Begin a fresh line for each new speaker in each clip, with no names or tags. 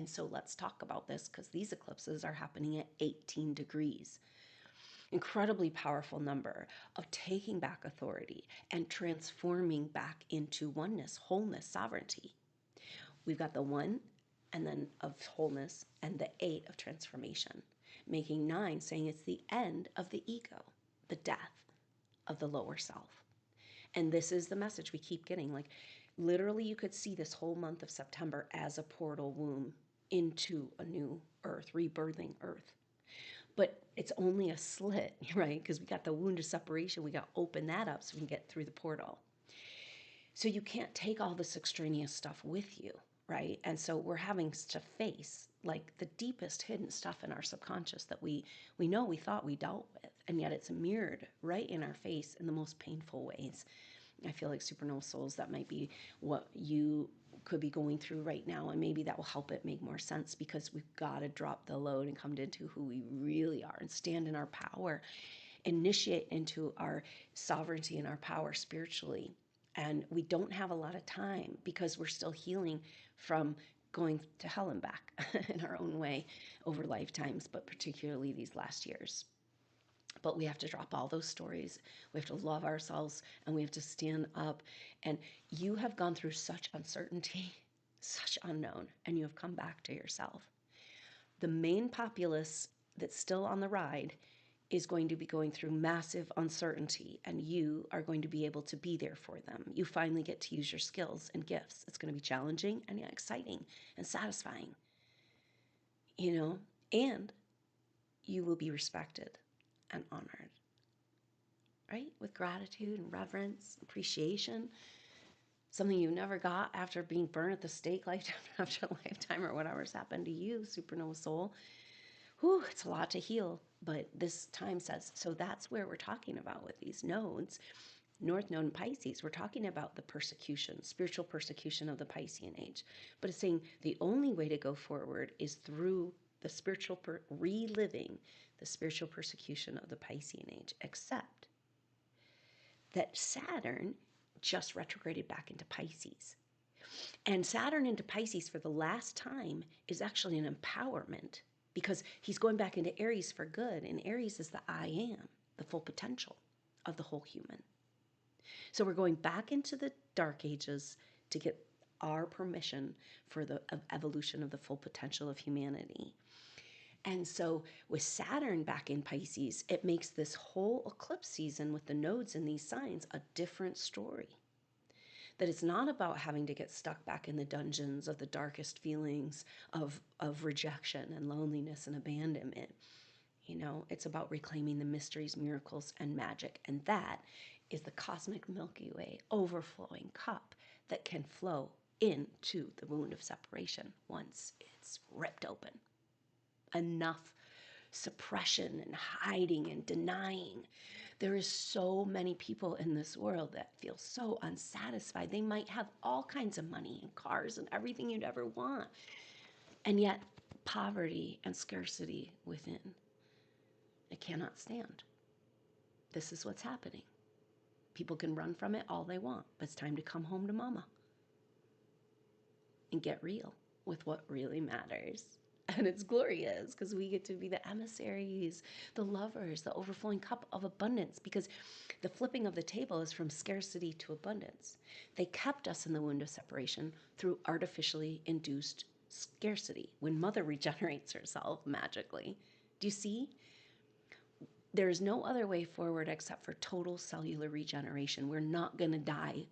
And so let's talk about this because these eclipses are happening at 18 degrees. Incredibly powerful number of taking back authority and transforming back into oneness, wholeness, sovereignty. We've got the 1 and then of wholeness and the 8 of transformation, making 9 saying it's the end of the ego, the death of the lower self. And this is the message we keep getting. Like, literally, you could see this whole month of September as a portal womb into a new earth, rebirthing earth. But it's only a slit, right? Because we got the wound of separation. We got to open that up so we can get through the portal. So you can't take all this extraneous stuff with you, right? And so we're having to face like the deepest hidden stuff in our subconscious that we know we thought we dealt with, and yet it's mirrored right in our face in the most painful ways. I feel like supernova souls, that might be what you could be going through right now, and maybe that will help it make more sense, because we've got to drop the load and come into who we really are and stand in our power, initiate into our sovereignty and our power spiritually. And we don't have a lot of time because we're still healing from going to hell and back in our own way over lifetimes, but particularly these last years. But we have to drop all those stories. We have to love ourselves, and we have to stand up. And you have gone through such uncertainty, such unknown, and you have come back to yourself. The main populace that's still on the ride is going to be going through massive uncertainty, and you are going to be able to be there for them. You finally get to use your skills and gifts. It's going to be challenging and exciting and satisfying, and you will be respected and honored, right? With gratitude and reverence, appreciation, something you never got after being burned at the stake lifetime after lifetime, or whatever's happened to you, supernova soul. Whew, it's a lot to heal, but this time says, so that's where we're talking about with these nodes. North Node and Pisces, we're talking about the persecution, spiritual persecution of the Piscean age. But it's saying the only way to go forward is through the spiritual, reliving the spiritual persecution of the Piscean age, except that Saturn just retrograded back into Pisces. And Saturn into Pisces for the last time is actually an empowerment, because he's going back into Aries for good. And Aries is the I am, the full potential of the whole human. So we're going back into the dark ages to get our permission for the evolution of the full potential of humanity. And so with Saturn back in Pisces, it makes this whole eclipse season with the nodes in these signs a different story. That it's not about having to get stuck back in the dungeons of the darkest feelings of rejection and loneliness and abandonment. It's about reclaiming the mysteries, miracles, and magic. And that is the cosmic Milky Way overflowing cup that can flow into the wound of separation once it's ripped open. Enough suppression and hiding and denying. There is so many people in this world that feel so unsatisfied. They might have all kinds of money and cars and everything you'd ever want, and yet poverty and scarcity within. It cannot stand. This is what's happening. People can run from it all they want, but it's time to come home to mama and get real with what really matters. And it's glorious because we get to be the emissaries, the lovers, the overflowing cup of abundance, because the flipping of the table is from scarcity to abundance. They kept us in the wound of separation through artificially induced scarcity when mother regenerates herself magically. Do you see? There is no other way forward except for total cellular regeneration. We're not going to die.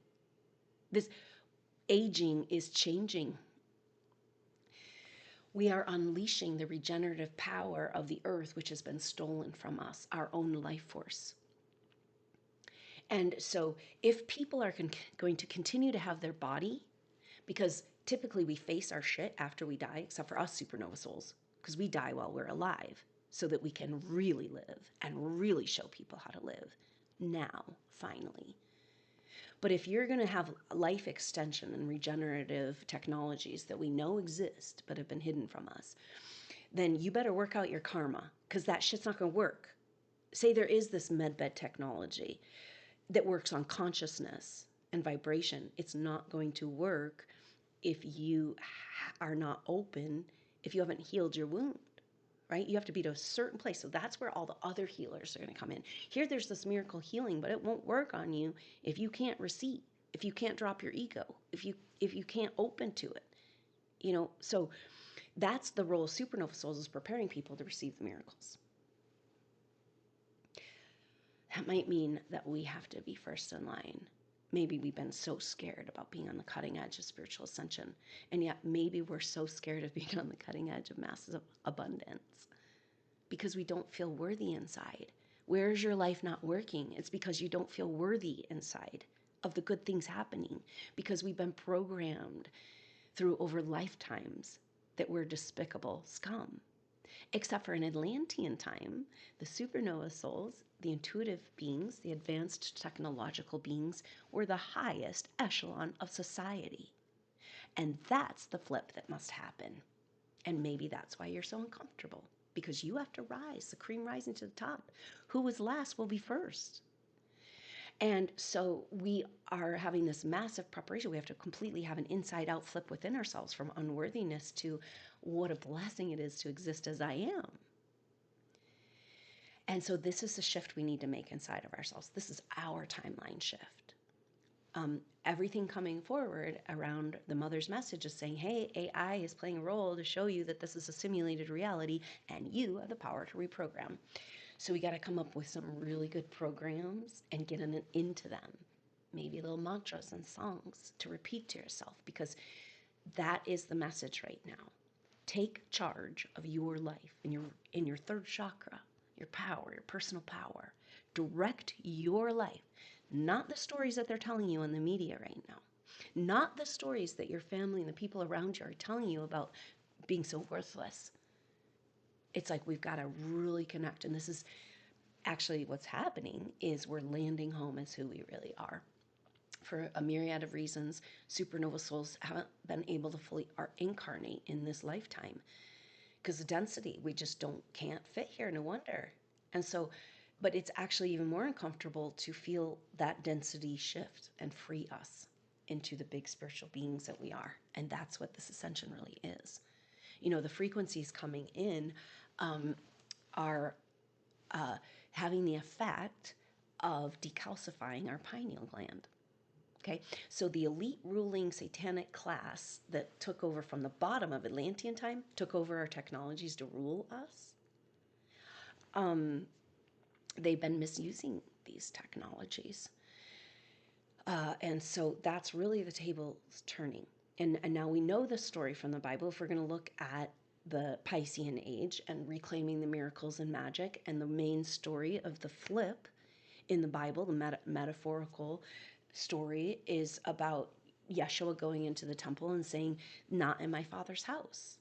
This aging is changing. We are unleashing the regenerative power of the earth, which has been stolen from us, our own life force. And so if people are going to continue to have their body, because typically we face our shit after we die, except for us supernova souls, because we die while we're alive, so that we can really live and really show people how to live now, finally. But if you're going to have life extension and regenerative technologies that we know exist but have been hidden from us, then you better work out your karma, because that shit's not going to work. Say there is this medbed technology that works on consciousness and vibration. It's not going to work if you are not open if you haven't healed your wound, right? You have to be to a certain place. So that's where all the other healers are going to come in. Here, there's this miracle healing, but it won't work on you if you can't receive, if you can't drop your ego, if you can't open to it, you know. So that's the role of supernova souls, is preparing people to receive the miracles. That might mean that we have to be first in line. Maybe we've been so scared about being on the cutting edge of spiritual ascension, and yet maybe we're so scared of being on the cutting edge of massive abundance because we don't feel worthy inside. Where is your life not working? It's because you don't feel worthy inside of the good things happening, because we've been programmed through over lifetimes that we're despicable scum. Except for in Atlantean time, the supernova souls, the intuitive beings, the advanced technological beings, were the highest echelon of society. And that's the flip that must happen. And maybe that's why you're so uncomfortable, because you have to rise, the cream rising to the top. Who was last will be first. And so we are having this massive preparation. We have to completely have an inside out flip within ourselves, from unworthiness to what a blessing it is to exist as I am. And so this is the shift we need to make inside of ourselves. This is our timeline shift. Everything coming forward around the mother's message is saying, hey, AI is playing a role to show you that this is a simulated reality and you have the power to reprogram. So we got to come up with some really good programs and get into them. Maybe little mantras and songs to repeat to yourself, because that is the message right now. Take charge of your life in your third chakra, your power, your personal power. Direct your life, not the stories that they're telling you in the media right now, not the stories that your family and the people around you are telling you about being so worthless. It's like we've got to really connect. And this is actually what's happening, is we're landing home as who we really are. For a myriad of reasons, supernova souls haven't been able to fully incarnate in this lifetime because the density, we just can't fit here, no wonder. And so, but it's actually even more uncomfortable to feel that density shift and free us into the big spiritual beings that we are. And that's what this ascension really is. You know, the frequencies coming in are having the effect of decalcifying our pineal gland. Okay, so the elite ruling satanic class that took over from the bottom of Atlantean time, took over our technologies to rule us. They've been misusing these technologies. And so that's really the tables turning. And now we know the story from the Bible. If we're going to look at the Piscean age and reclaiming the miracles and magic, and the main story of the flip in the Bible, the metaphorical story, is about Yeshua going into the temple and saying, not in my Father's house.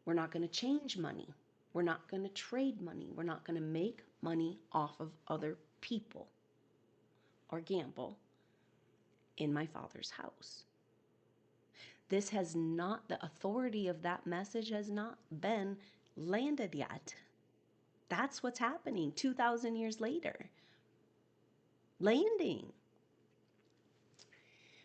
We're not going to change money. We're not going to trade money. We're not going to make money off of other people or gamble in my Father's house. This has not, the authority of that message has not been landed yet. That's what's happening 2,000 years later. Landing.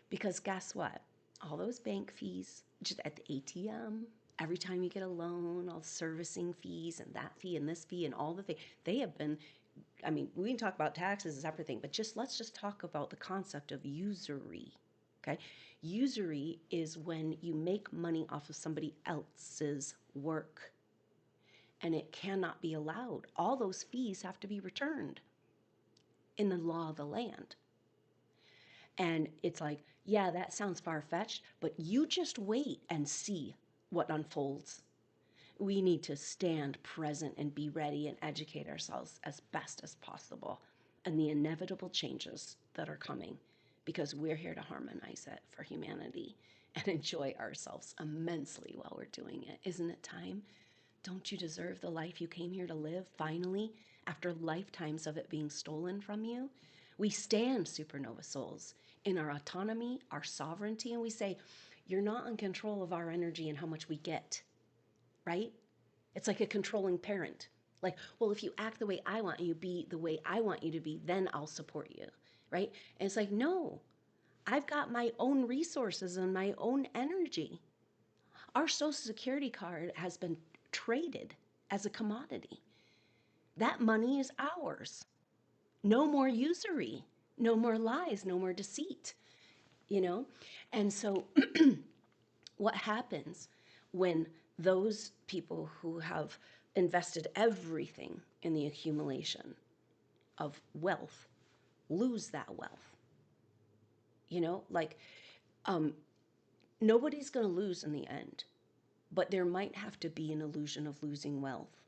Because guess what? All those bank fees, just at the ATM, every time you get a loan, all the servicing fees and that fee and this fee and all the things, they have been, I mean, we can talk about taxes as everything, but let's just talk about the concept of usury. Okay? Usury is when you make money off of somebody else's work. And it cannot be allowed. All those fees have to be returned in the law of the land. And it's like, yeah, that sounds far-fetched, but you just wait and see what unfolds. We need to stand present and be ready and educate ourselves as best as possible and the inevitable changes that are coming, because we're here to harmonize it for humanity and enjoy ourselves immensely while we're doing it. Isn't it time? Don't you deserve the life you came here to live, finally, after lifetimes of it being stolen from you? We stand, supernova souls, in our autonomy, our sovereignty, and we say, you're not in control of our energy and how much we get, right? It's like a controlling parent. Like, well, if you act the way I want you, be the way I want you to be, then I'll support you, right? And it's like, no, I've got my own resources and my own energy. Our Social Security card has been traded as a commodity. That money is ours. No more usury, no more lies, no more deceit, you know? And so what happens when those people who have invested everything in the accumulation of wealth lose that wealth? You know, like nobody's going to lose in the end, but there might have to be an illusion of losing wealth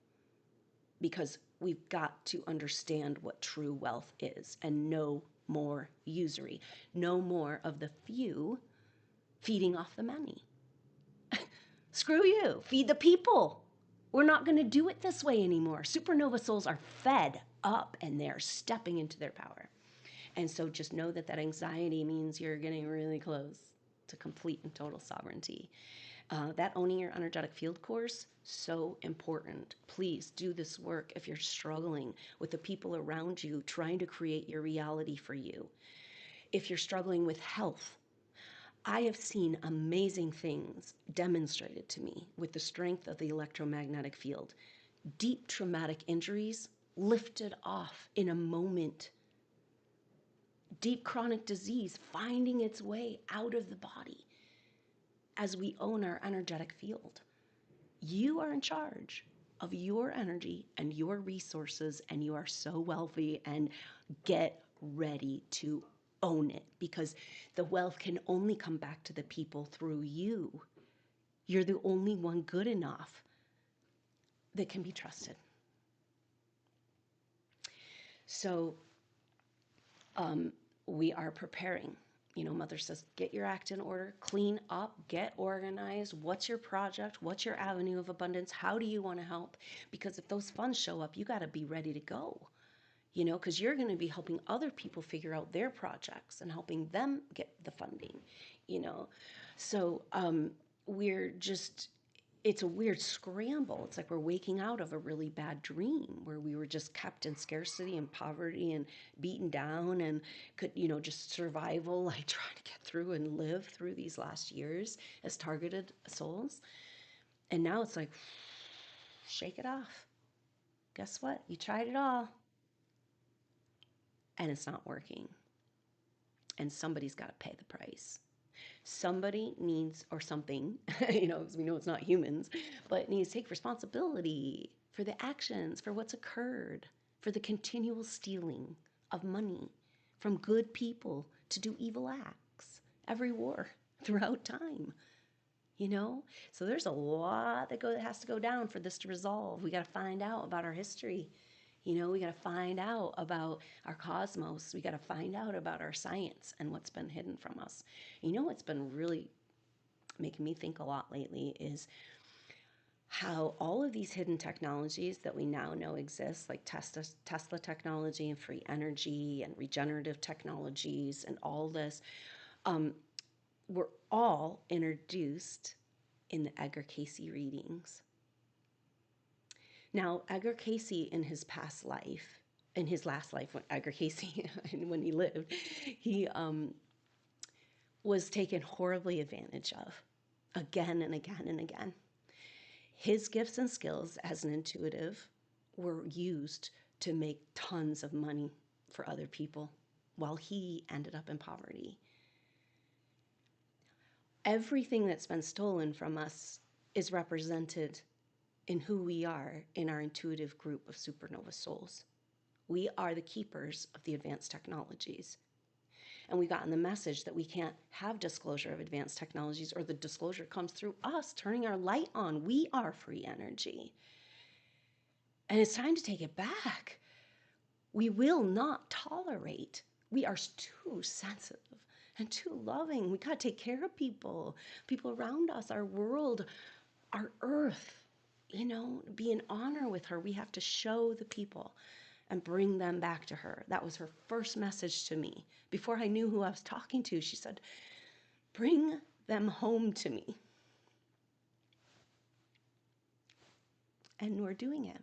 because we've got to understand what true wealth is and no more usury, no more of the few feeding off the many. Screw you, feed the people. We're not going to do it this way anymore. Supernova souls are fed up and they're stepping into their power. And so just know that that anxiety means you're getting really close to complete and total sovereignty. That Owning Your Energetic Field course, so important. Please do this work if you're struggling with the people around you trying to create your reality for you. If you're struggling with health, I have seen amazing things demonstrated to me with the strength of the electromagnetic field. Deep traumatic injuries lifted off in a moment. Deep chronic disease finding its way out of the body as we own our energetic field. You are in charge of your energy and your resources, and you are so wealthy, and get ready to own it because the wealth can only come back to the people through you. You're the only one good enough that can be trusted. So we are preparing. You know, Mother says, get your act in order, clean up, get organized. What's your project? What's your avenue of abundance? How do you want to help? Because if those funds show up, you got to be ready to go, you know, because you're going to be helping other people figure out their projects and helping them get the funding, you know. So we're just, it's a weird scramble. It's like we're waking out of a really bad dream where we were just kept in scarcity and poverty and beaten down and could, you know, just survival, like trying to get through and live through these last years as targeted souls. And now it's like, shake it off. Guess what? You tried it all and it's not working. And somebody's got to pay the price. Somebody needs, or something, you know, because we know it's not humans, but needs to take responsibility for the actions, for what's occurred, for the continual stealing of money from good people to do evil acts. Every war throughout time, you know? So there's a lot that has to go down for this to resolve. We got to find out about our history. You know, we got to find out about our cosmos. We got to find out about our science and what's been hidden from us. You know what's been really making me think a lot lately is how all of these hidden technologies that we now know exist, like Tesla technology and free energy and regenerative technologies and all this, were all introduced in the Edgar Cayce readings. Now, Edgar Cayce in his past life, in his last life, when Edgar Cayce, when he lived, he was taken horribly advantage of again and again and again. His gifts and skills as an intuitive were used to make tons of money for other people while he ended up in poverty. Everything that's been stolen from us is represented in who we are in our intuitive group of supernova souls. We are the keepers of the advanced technologies. And we've gotten the message that we can't have disclosure of advanced technologies, or the disclosure comes through us turning our light on. We are free energy. And it's time to take it back. We will not tolerate. We are too sensitive and too loving. We got to take care of people around us, our world, our earth. You know, be in honor with her. We have to show the people and bring them back to her. That was her first message to me. Before I knew who I was talking to, she said, bring them home to me. And we're doing it.